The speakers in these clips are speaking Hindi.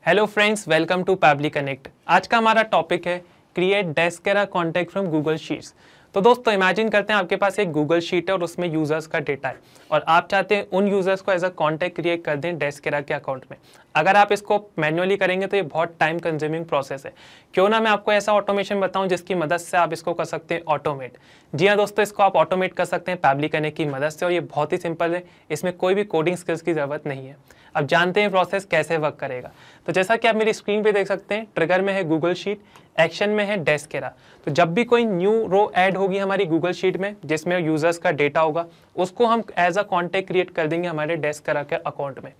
Hello friends, welcome to Pabbly Connect. आज का हमारा टॉपिक है create Deskera contact from Google sheets. तो दोस्तों इमेजिन करते हैं आपके पास एक गूगल शीट है और उसमें यूजर्स का डेटा है और आप चाहते हैं उन यूजर्स को एज अ कॉन्टैक्ट क्रिएट कर दें डेस्केरा के अकाउंट में। अगर आप इसको मैन्युअली करेंगे तो ये बहुत टाइम कंज्यूमिंग प्रोसेस है। क्यों ना मैं आपको ऐसा ऑटोमेशन बताऊं जिसकी मदद से आप इसको कर सकते हैं ऑटोमेट। जी हाँ दोस्तों, इसको आप ऑटोमेट कर सकते हैं पैबली कनेक्ट की मदद से और ये बहुत ही सिंपल है, इसमें कोई भी कोडिंग स्किल्स की ज़रूरत नहीं है। अब जानते हैं प्रोसेस कैसे वर्क करेगा। तो जैसा कि आप मेरी स्क्रीन पे देख सकते हैं, ट्रिगर में है गूगल शीट, एक्शन में है डेस्केरा। तो जब भी कोई न्यू रो ऐड होगी हमारी गूगल शीट में जिसमें यूजर्स का डेटा होगा, उसको हम एज अ कॉन्टैक्ट क्रिएट कर देंगे हमारे डेस्केरा के अकाउंट में।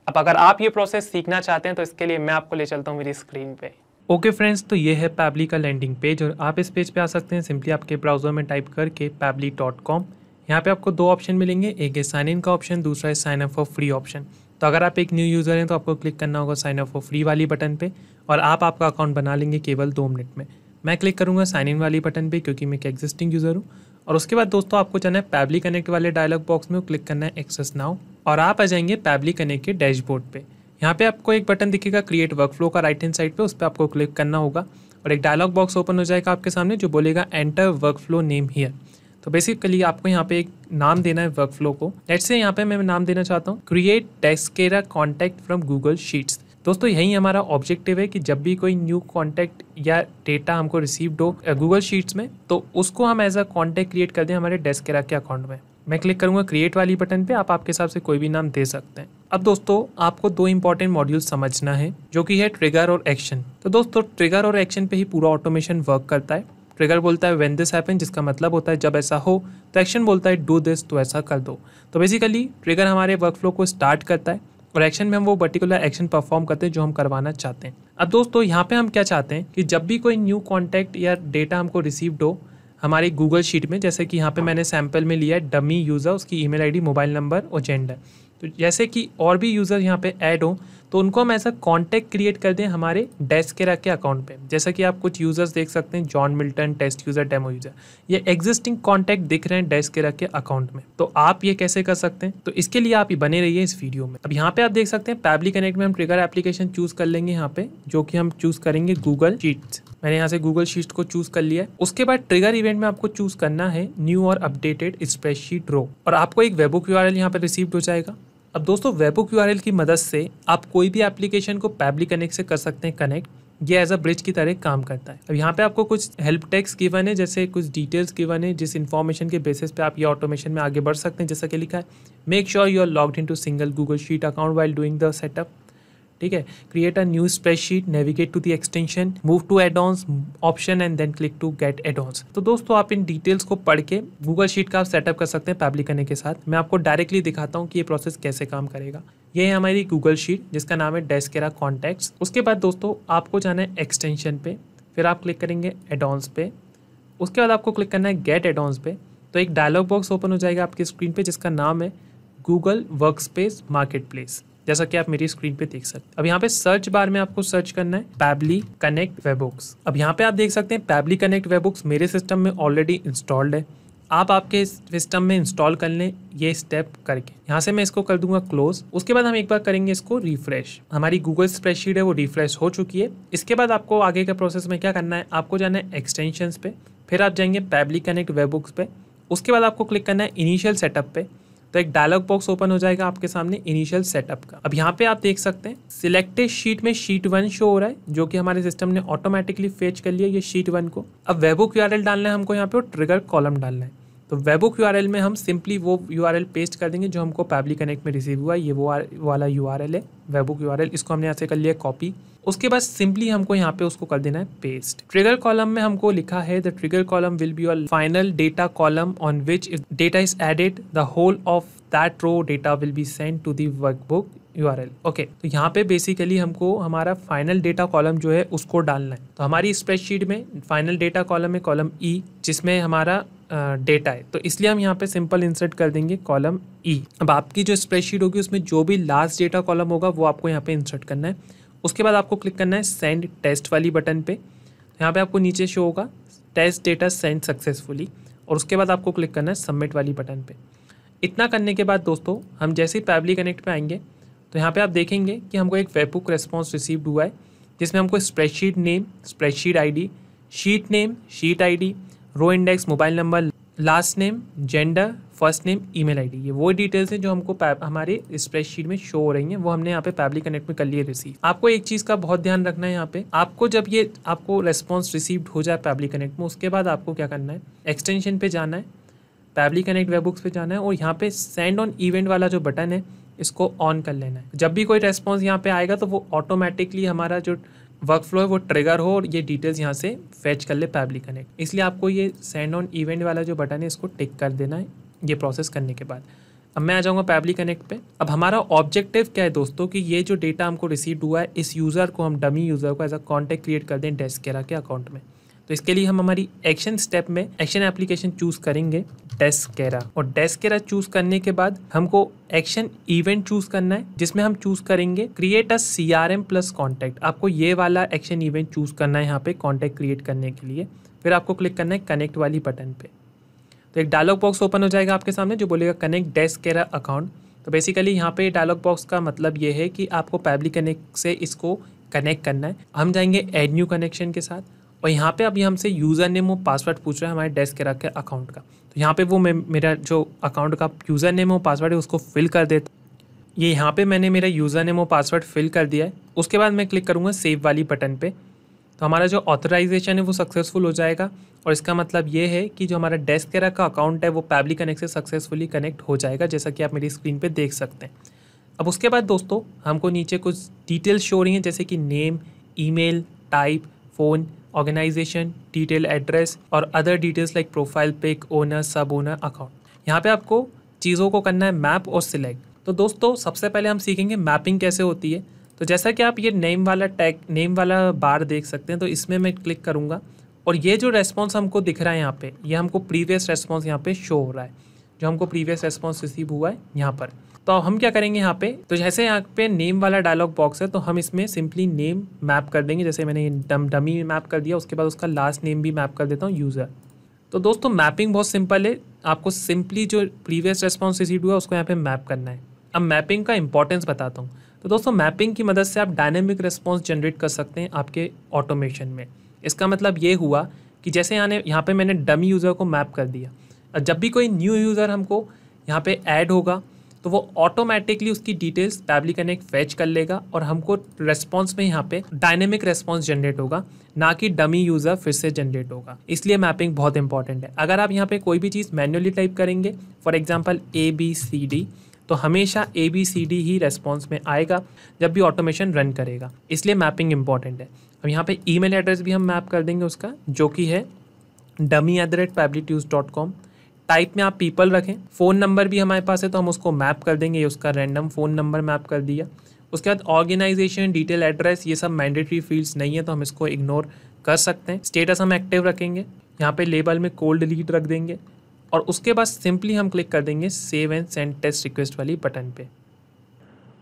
अब अगर आप ये प्रोसेस सीखना चाहते हैं तो इसके लिए मैं आपको ले चलता हूँ मेरी स्क्रीन पे। ओके फ्रेंड्स, तो ये है पैबली का लैंडिंग पेज और आप इस पेज पे आ सकते हैं सिंपली आपके ब्राउजर में टाइप करके pably.com। यहाँ पे आपको दो ऑप्शन मिलेंगे, एक है साइन इन का ऑप्शन, दूसरा है sign up for free option. तो अगर आप एक न्यू यूज़र हैं तो आपको क्लिक करना होगा साइन अप फॉर फ्री वाली बटन पे और आप आपका अकाउंट बना लेंगे केवल 2 मिनट में। मैं क्लिक करूँगा साइन इन वाली बटन पे क्योंकि मैं एक एग्जिस्टिंग यूज़र हूँ। और उसके बाद दोस्तों आपको जाना है पैबली कनेक्ट वाले डायलॉग बॉक्स में, क्लिक करना है एक्सेस नाउ और आप आ जाएंगे पैबली कनेक्ट के डैशबोर्ड पे। यहाँ पे आपको एक बटन दिखेगा क्रिएट वर्कफ्लो का राइट हैंड साइड पे, उस पर आपको क्लिक करना होगा और एक डायलॉग बॉक्स ओपन हो जाएगा आपके सामने जो बोलेगा एंटर वर्कफ्लो नेम हियर। तो बेसिकली आपको यहाँ पे एक नाम देना है वर्कफ्लो को। लेट्स से यहाँ पे मैं नाम देना चाहता हूँ create Deskera contact from Google sheets. दोस्तों यही हमारा ऑब्जेक्टिव है कि जब भी कोई न्यू कॉन्टैक्ट या डेटा हमको रिसीव्ड हो गूगल शीट्स में तो उसको हम एज अ कॉन्टैक्ट क्रिएट कर दें हमारे डेस्केरा के अकाउंट में। मैं क्लिक करूंगा क्रिएट वाली बटन पे, आप आपके हिसाब से कोई भी नाम दे सकते हैं। अब दोस्तों आपको 2 इंपॉर्टेंट मॉड्यूल समझना है जो कि है ट्रिगर और एक्शन। तो दोस्तों ट्रिगर और एक्शन पे ही पूरा ऑटोमेशन वर्क करता है। ट्रिगर बोलता है व्हेन दिस हैपन, जिसका मतलब होता है जब ऐसा हो, तो एक्शन बोलता है डू दिस, तो ऐसा कर दो। तो बेसिकली ट्रिगर हमारे वर्कफ्लो को स्टार्ट करता है और एक्शन में हम वो पर्टिकुलर एक्शन परफॉर्म करते हैं जो हम करवाना चाहते हैं। अब दोस्तों यहाँ पे हम क्या चाहते हैं कि जब भी कोई न्यू कॉन्टैक्ट या डेटा हमको रिसीव्ड हो हमारी गूगल शीट में, जैसे कि यहाँ पे मैंने सैम्पल में लिया है डमी यूज़र, उसकी ईमेल आईडी, मोबाइल नंबर और जेंडर। तो जैसे कि और भी यूज़र यहाँ पे ऐड हो तो उनको हम ऐसा कॉन्टैक्ट क्रिएट कर दें हमारे डेस्केरा के अकाउंट पे। जैसा कि आप कुछ यूज़र्स देख सकते हैं, John Milton, test user, demo user, ये एग्जिस्टिंग कॉन्टैक्ट दिख रहे हैं डेस्केरा के अकाउंट में। तो आप ये कैसे कर सकते हैं, तो इसके लिए आप ही बने रहिए इस वीडियो में। अब यहाँ पे आप देख सकते हैं पैबली कनेक्ट में हम ट्रिगर एप्लीकेशन चूज कर लेंगे यहाँ पे, जो कि हम चूज करेंगे गूगल शीट्स। मैंने यहाँ से गूगल शीट्स को चूज कर लिया है। उसके बाद ट्रिगर इवेंट में आपको चूज करना है न्यू और अपडेटेड स्प्रेडशीट रो और आपको एक वेबबुक यूआरएल यहाँ पे रिसीव्ड हो जाएगा। अब दोस्तों वेबबुक यूआरएल की मदद से आप कोई भी एप्लीकेशन को पैबली कनेक्ट से कर सकते हैं कनेक्ट। ये एज अ ब्रिज की तरह काम करता है। अब यहाँ पे आपको कुछ हेल्प टेक्स्ट गिवन है, जैसे कुछ डिटेल्स गिवन है जिस इन्फॉर्मेशन के बेसिस पे आप ये ऑटोमेशन में आगे बढ़ सकते हैं। जैसा कि लिखा है make sure you are logged into single Google sheet account while doing the setup. ठीक है, create a new spreadsheet, navigate to the extension, move to add-ons option and then click to get add-ons. तो दोस्तों आप इन डिटेल्स को पढ़ के गूगल शीट का आप सेटअप कर सकते हैं पैबली कनेक्ट के साथ। मैं आपको डायरेक्टली दिखाता हूँ कि ये प्रोसेस कैसे काम करेगा। ये है हमारी गूगल शीट जिसका नाम है डेस्केरा कॉन्टैक्ट्स। उसके बाद दोस्तों आपको जाना है एक्सटेंशन पे, फिर आप क्लिक करेंगे एड-ऑन्स पे। उसके बाद आपको क्लिक करना है गेट एड-ऑन्स पे। तो एक डायलॉग बॉक्स ओपन हो जाएगा आपकी स्क्रीन पे जिसका नाम है गूगल वर्कस्पेस मार्केटप्लेस, जैसा कि आप मेरी स्क्रीन पे देख सकते हैं। अब यहाँ पे सर्च बार में आपको सर्च करना है पैबली कनेक्ट वेबबुक्स। अब यहाँ पे आप देख सकते हैं पैबली कनेक्ट वेबबुक्स मेरे सिस्टम में ऑलरेडी इंस्टॉल्ड है। आप आपके सिस्टम में इंस्टॉल कर लें ये स्टेप करके। यहाँ से मैं इसको कर दूंगा क्लोज। उसके बाद हम एक बार करेंगे इसको रिफ्रेश। हमारी गूगल स्प्रेडशीट है वो रिफ्रेश हो चुकी है। इसके बाद आपको आगे के प्रोसेस में क्या करना है, आपको जाना है एक्सटेंशंस पे, फिर आप जाएंगे पैबली कनेक्ट वेबबुक्स पे। उसके बाद आपको क्लिक करना है इनिशियल सेटअप पे। तो एक डायलॉग बॉक्स ओपन हो जाएगा आपके सामने इनिशियल सेटअप का। अब यहाँ पे आप देख सकते हैं सिलेक्टेड शीट में शीट 1 शो हो रहा है जो कि हमारे सिस्टम ने ऑटोमेटिकली फेच कर लिया ये शीट 1 को। अब वेबबुक यूआरएल डालना है हमको यहाँ पे और ट्रिगर कॉलम डालना है। तो वेबबुक यूआरएल में हम सिंपली वो यूआरएल पेस्ट कर देंगे जो हमको पैबली कनेक्ट में रिसीव हुआ है। ये वो वाला यूआरएल है वेबबुक यूआरएल, इसको हमने यहाँ से कर लिया कॉपी। उसके बाद सिंपली हमको यहाँ पे उसको कर देना है पेस्ट। ट्रिगर कॉलम में हमको लिखा है the trigger column will be your final data column on which if data is added the whole of that row data will be send to the workbook URL. Okay, तो यहाँ पे बेसिकली हमको हमारा फाइनल डेटा कॉलम जो है उसको डालना है। तो हमारी स्प्रेडशीट में फाइनल डेटा कॉलम है कॉलम ई जिसमें हमारा डेटा है, तो इसलिए हम यहाँ पे सिंपल इंसर्ट कर देंगे कॉलम ई। अब आपकी जो स्प्रेडशीट होगी उसमें जो भी लास्ट डेटा कॉलम होगा वो आपको यहाँ पे इंसर्ट करना है। उसके बाद आपको क्लिक करना है सेंड टेस्ट वाली बटन पे। यहाँ पे आपको नीचे शो होगा टेस्ट डेटा सेंड सक्सेसफुली और उसके बाद आपको क्लिक करना है सबमिट वाली बटन पे। इतना करने के बाद दोस्तों हम जैसे ही पैबली कनेक्ट पे आएंगे तो यहाँ पे आप देखेंगे कि हमको एक वेबहुक रेस्पॉन्स रिसीव्ड हुआ है जिसमें हमको spreadsheet name, spreadsheet ID, sheet name, sheet ID, row index, mobile number, last name, gender, first name, email ID, ये वो डिटेल्स हैं जो हमको हमारे स्प्रेडशीट में शो हो रही हैं, वो हमने यहाँ पे पैबली कनेक्ट में कर लिए रिसीव। आपको एक चीज़ का बहुत ध्यान रखना है यहाँ पे, आपको जब ये आपको रेस्पॉन्स रिसीव्ड हो जाए पैबली कनेक्ट में, उसके बाद आपको क्या करना है, एक्सटेंशन पे जाना है, पैबली कनेक्ट वेबबुक्स पे जाना है और यहाँ पे सेंड ऑन इवेंट वाला जो बटन है इसको ऑन कर लेना है। जब भी कोई रेस्पॉन्स यहाँ पे आएगा तो वो ऑटोमेटिकली हमारा जो वर्क फ्लो है वो ट्रिगर हो और ये डिटेल्स यहाँ से फैच कर ले पैबली कनेक्ट। इसलिए आपको ये सेंड ऑन इवेंट वाला जो बटन है इसको टिक कर देना है ये प्रोसेस करने के बाद। अब मैं आ जाऊँगा पैबली कनेक्ट पे। अब हमारा ऑब्जेक्टिव क्या है दोस्तों कि ये जो डेटा हमको रिसीव हुआ है इस यूज़र को, हम डमी यूज़र को एज अ कॉन्टैक्ट क्रिएट कर दें डेस्केरा के अकाउंट में। तो इसके लिए हम हमारी एक्शन स्टेप में एक्शन एप्लीकेशन चूज़ करेंगे डेस्केरा, और डेस्केरा चूज़ करने के बाद हमको एक्शन इवेंट चूज़ करना है जिसमें हम चूज़ करेंगे create a CRM plus contact. आपको ये वाला एक्शन इवेंट चूज़ करना है यहाँ पे कॉन्टैक्ट क्रिएट करने के लिए। फिर आपको क्लिक करना है कनेक्ट वाली बटन पे। तो एक डायलॉग बॉक्स ओपन हो जाएगा आपके सामने जो बोलेगा कनेक्ट डेस्केरा अकाउंट। तो बेसिकली यहाँ पे डायलॉग बॉक्स का मतलब ये है कि आपको पैबली कनेक्ट से इसको कनेक्ट करना है। हम जाएंगे ऐड न्यू कनेक्शन के साथ और यहाँ पे अभी हमसे यूज़र नेम और पासवर्ड पूछ रहा है हमारे डेस्केरा के अकाउंट का। तो यहाँ पे वो मेरा जो अकाउंट का यूज़र नेम और पासवर्ड है उसको फिल कर देता। ये यहाँ पे मैंने मेरा यूज़र नेम और पासवर्ड फिल कर दिया है। उसके बाद मैं क्लिक करूँगा सेव वाली बटन पे। तो हमारा जो ऑथराइजेशन है वो सक्सेसफुल हो जाएगा और इसका मतलब ये है कि जो हमारा डेस्केरा का अकाउंट है वो पैबली कनेक्ट से सक्सेसफुली कनेक्ट हो जाएगा, जैसा कि आप मेरी स्क्रीन पे देख सकते हैं। अब उसके बाद दोस्तों हमको नीचे कुछ डिटेल्स शो हो रही हैं जैसे कि name, email, type, phone, organisation, detail, address और other details like profile pic, owner, sub owner, account. यहाँ पे आपको चीज़ों को करना है मैप और सिलेक्ट। तो दोस्तों सबसे पहले हम सीखेंगे मैपिंग कैसे होती है। तो जैसा कि आप ये नेम वाला टैग, नेम वाला बार देख सकते हैं, तो इसमें मैं क्लिक करूँगा और ये जो रेस्पॉन्स हमको दिख रहा है यहाँ पे, ये हमको प्रीवियस रेस्पॉन्स यहाँ पे शो हो रहा है, जो हमको प्रीवियस रेस्पॉन्स रिसीव हुआ है यहाँ पर। तो हम क्या करेंगे यहाँ पे, तो जैसे यहाँ पे नेम वाला डायलॉग बॉक्स है तो हम इसमें सिंपली नेम मैप कर देंगे। जैसे मैंने डमी मैप कर दिया, उसके बाद उसका लास्ट नेम भी मैप कर देता हूँ यूज़र। तो दोस्तों मैपिंग बहुत सिंपल है, आपको सिंपली जो प्रीवियस रेस्पॉन्स रिसीव हुआ उसको यहाँ पे मैप करना है। अब मैपिंग का इंपॉर्टेंस बताता हूँ। तो दोस्तों मैपिंग की मदद से आप डायनेमिक रेस्पॉन्स जनरेट कर सकते हैं आपके ऑटोमेशन में। इसका मतलब ये हुआ कि जैसे यहाँ पे मैंने डमी यूज़र को मैप कर दिया, और जब भी कोई न्यू यूज़र हमको यहाँ पे ऐड होगा तो वो ऑटोमेटिकली उसकी डिटेल्स पैबली कनेक्ट फैच कर लेगा और हमको रेस्पॉन्स में यहाँ पे डायनेमिक रेस्पॉन्स जनरेट होगा, ना कि डमी यूज़र फिर से जनरेट होगा। इसलिए मैपिंग बहुत इंपॉर्टेंट है। अगर आप यहाँ पे कोई भी चीज़ मैन्युअली टाइप करेंगे, फॉर एग्जांपल ABCD, तो हमेशा ABCD ही रेस्पॉन्स में आएगा जब भी ऑटोमेशन रन करेगा, इसलिए मैपिंग इंपॉर्टेंट है। अब यहाँ पे ईमेल एड्रेस भी हम मैप कर देंगे उसका, जो कि है dummy@pablitunes.com। टाइप में आप पीपल रखें। फ़ोन नंबर भी हमारे पास है तो हम उसको मैप कर देंगे, ये उसका रैंडम फ़ोन नंबर मैप कर दिया। उसके बाद ऑर्गेनाइजेशन, डिटेल, एड्रेस, ये सब मैंडेटरी फील्ड्स नहीं है तो हम इसको इग्नोर कर सकते हैं। स्टेटस हम एक्टिव रखेंगे, यहाँ पे लेबल में कोल्ड डिलीट रख देंगे और उसके बाद सिंपली हम क्लिक कर देंगे save and send test request वाली बटन पे।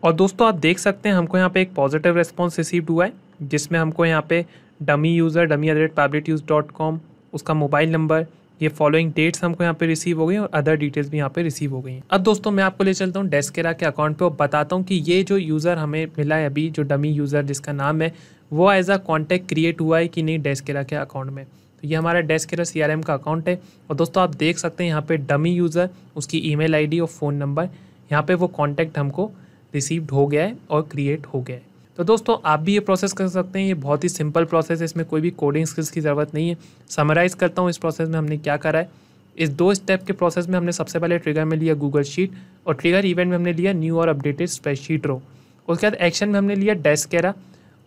और दोस्तों आप देख सकते हैं हमको यहाँ पे एक पॉजिटिव रिस्पॉन्स रिसीव हुआ है जिसमें हमको यहाँ पे डमी यूज़र dummy@pablitunes.com, उसका मोबाइल नंबर, ये फॉलोइंग डेट्स हमको यहाँ पे रिसीव हो गई और अदर डिटेल्स भी यहाँ पे रिसीव हो गई हैं। अब दोस्तों मैं आपको ले चलता हूँ डेस्केरा के अकाउंट पे और बताता हूँ कि ये जो यूज़र हमें मिला है अभी, जो डमी यूज़र जिसका नाम है, वो एज अ कॉन्टैक्ट क्रिएट हुआ है कि नहीं डेस्केरा के अकाउंट में। तो ये हमारा डेस्केरा CRM का अकाउंट है और दोस्तों आप देख सकते हैं यहाँ पे डमी यूज़र, उसकी ईमेल आईडी और फ़ोन नंबर, यहाँ पे वो कॉन्टैक्ट हमको रिसीव्ड हो गया है और क्रिएट हो गया है। तो दोस्तों आप भी ये प्रोसेस कर सकते हैं, ये बहुत ही सिंपल प्रोसेस है, इसमें कोई भी कोडिंग स्किल्स की ज़रूरत नहीं है। समराइज़ करता हूँ इस प्रोसेस में हमने क्या करा है। इस 2 स्टेप के प्रोसेस में हमने सबसे पहले ट्रिगर में लिया गूगल शीट और ट्रिगर इवेंट में हमने लिया न्यू और अपडेटेड स्प्रेडशीट रो। उसके बाद एक्शन में हमने लिया डेस्केरा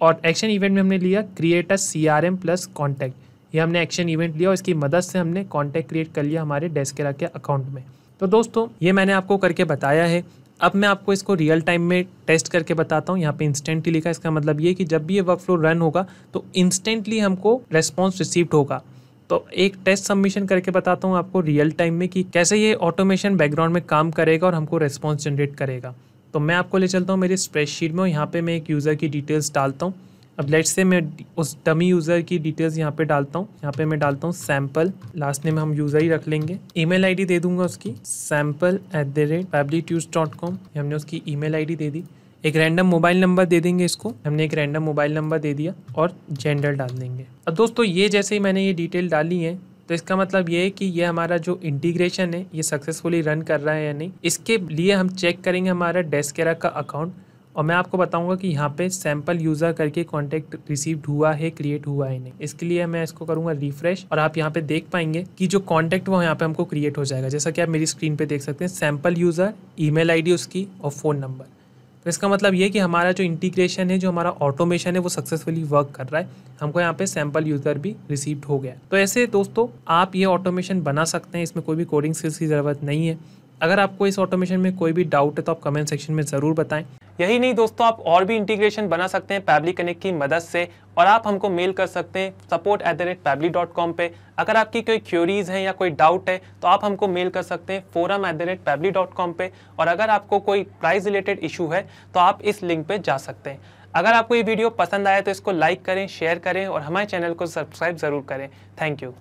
और एक्शन इवेंट में हमने लिया create a CRM plus contact. ये हमने एक्शन इवेंट लिया और इसकी मदद से हमने कॉन्टैक्ट क्रिएट कर लिया हमारे डेस्केरा के अकाउंट में। तो दोस्तों ये मैंने आपको करके बताया है। अब मैं आपको इसको रियल टाइम में टेस्ट करके बताता हूँ। यहाँ पे इंस्टेंटली लिखा है, इसका मतलब ये कि जब भी ये वर्कफ्लो रन होगा तो इंस्टेंटली हमको रेस्पॉन्स रिसीव्ड होगा। तो एक टेस्ट सबमिशन करके बताता हूँ आपको रियल टाइम में कि कैसे ये ऑटोमेशन बैकग्राउंड में काम करेगा और हमको रेस्पॉन्स जनरेट करेगा। तो मैं आपको ले चलता हूँ मेरी स्प्रेडशीट में, यहाँ पे मैं एक यूज़र की डिटेल्स डालता हूँ। अब लेट्स से मैं उस डमी यूज़र की डिटेल्स यहाँ पे डालता हूँ। यहाँ पे मैं डालता हूँ सैम्पल, लास्ट नेम हम यूज़र ही रख लेंगे। ईमेल आईडी दे दूंगा उसकी sample@pablitunes.com, हमने उसकी ईमेल आईडी दे दी। एक रैंडम मोबाइल नंबर दे देंगे इसको, हमने एक रैंडम मोबाइल नंबर दे दिया और जेंडर डाल देंगे। अब दोस्तों ये जैसे ही मैंने ये डिटेल डाली है तो इसका मतलब ये है कि ये हमारा जो इंटीग्रेशन है ये सक्सेसफुली रन कर रहा है या नहीं। इसके लिए हम चेक करेंगे हमारा डेस्केरा का अकाउंट और मैं आपको बताऊंगा कि यहाँ पे सैम्पल यूज़र करके कॉन्टैक्ट रिसीव्ड हुआ है, क्रिएट हुआ है नहीं। इसके लिए मैं इसको करूँगा रिफ्रेश और आप यहाँ पे देख पाएंगे कि जो कॉन्टैक्ट वो यहाँ पे हमको क्रिएट हो जाएगा, जैसा कि आप मेरी स्क्रीन पे देख सकते हैं, सैम्पल यूज़र, ईमेल आईडी उसकी और फ़ोन नंबर। तो इसका मतलब ये कि हमारा जो इंटीग्रेशन है, जो हमारा ऑटोमेशन है वो सक्सेसफुली वर्क कर रहा है। हमको यहाँ पे सैम्पल यूज़र भी रिसीव्ड हो गया। तो ऐसे दोस्तों आप ये ऑटोमेशन बना सकते हैं, इसमें कोई भी कोडिंग स्किल्स की ज़रूरत नहीं है। अगर आपको इस ऑटोमेशन में कोई भी डाउट है तो आप कमेंट सेक्शन में ज़रूर बताएं। यही नहीं दोस्तों, आप और भी इंटीग्रेशन बना सकते हैं पैबली कनेक्ट की मदद से और आप हमको मेल कर सकते हैं support@pably.com पे। अगर आपकी कोई क्यूरीज हैं या कोई डाउट है तो आप हमको मेल कर सकते हैं forum@pably.com पे। और अगर आपको कोई प्राइस रिलेटेड इशू है तो आप इस लिंक पे जा सकते हैं। अगर आपको ये वीडियो पसंद आया तो इसको लाइक करें, शेयर करें और हमारे चैनल को सब्सक्राइब ज़रूर करें। Thank you.